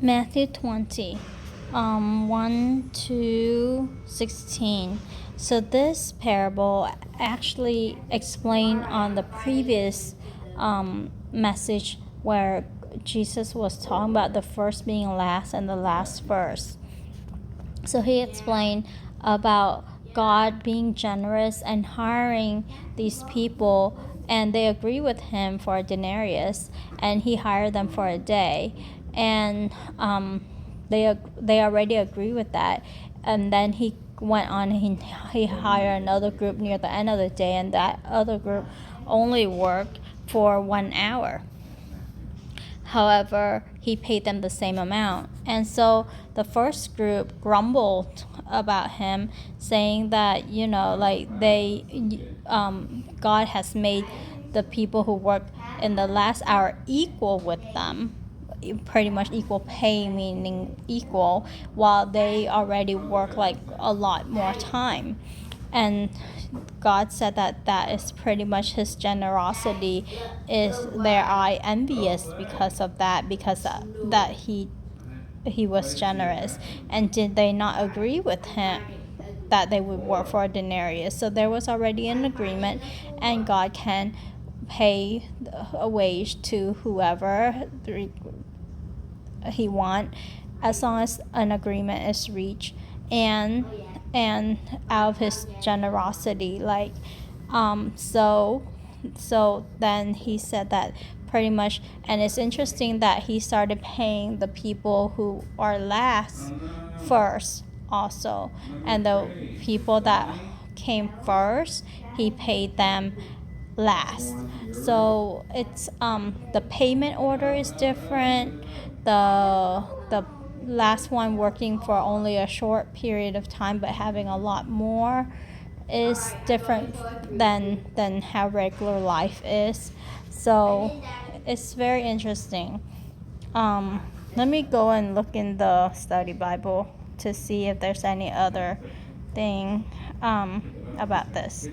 Matthew 20, 1 to 16. So this parable actually explained on the previous message where Jesus was talking about the first being last and the last first. So he explained about God being generous and hiring these people, and they agree with him for a denarius, and he hired them for a day, and they already agree with that, and then he went on. He hired another group near the end of the day, and that other group only worked for 1 hour. However, he paid them the same amount. And so the first group grumbled about him, saying that, God has made the people who work in the last hour equal with them, pretty much equal pay, meaning equal, while they already work like a lot more time. And God said that is pretty much his generosity. Is their eye envious because of that? Because that he was generous, and did they not agree with him that they would work for a denarius? So there was already an agreement, and God can pay a wage to whoever he want, as long as an agreement is reached, and out of his generosity, so then he said that pretty much. And it's interesting that he started paying the people who are last first also, and the people that came first, he paid them last. So it's the payment order is different. The last one working for only a short period of time but having a lot more is different than how regular life is. So it's very interesting. Let me go and look in the study Bible to see if there's any other thing about this.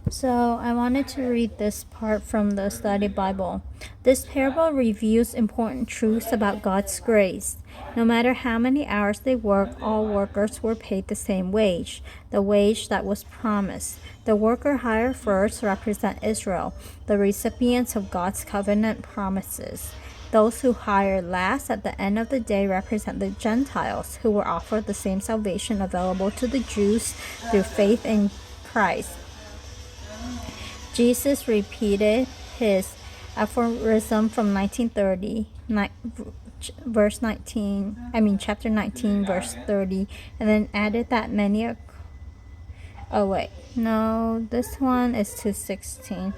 So I wanted to read this part from the study Bible. This parable reveals important truths about God's grace. No matter how many hours they work, all workers were paid the same wage, the wage that was promised. The worker hired first represent Israel, the recipients of God's covenant promises. Those who hired last at the end of the day represent the Gentiles, who were offered the same salvation available to the Jews through faith in Christ. Jesus repeated his aphorism from 1930, chapter 19, verse 30, and then added that many are. Oh wait, no, this one is to 16.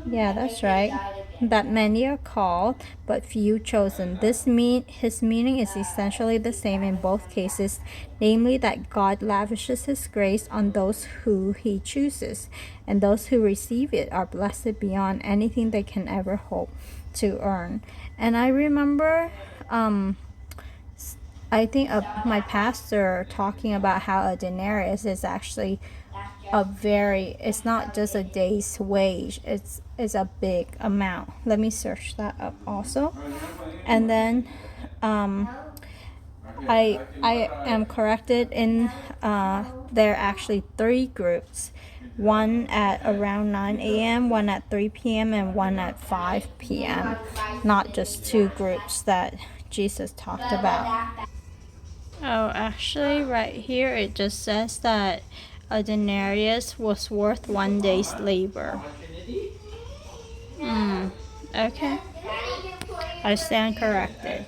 Yeah, that's right. That many are called, but few chosen. His meaning is essentially the same in both cases, namely that God lavishes his grace on those who he chooses, and those who receive it are blessed beyond anything they can ever hope to earn. And I remember I think of my pastor talking about how a denarius is actually it's not just a day's wage, it's a big amount. Let me search that up also. And then I am corrected in there are actually 3 groups, one at around 9 a.m., one at 3 p.m., and one at 5 p.m., not just 2 groups that Jesus talked about. Oh, actually, right here it just says that a denarius was worth 1 day's labor. Okay. I stand corrected.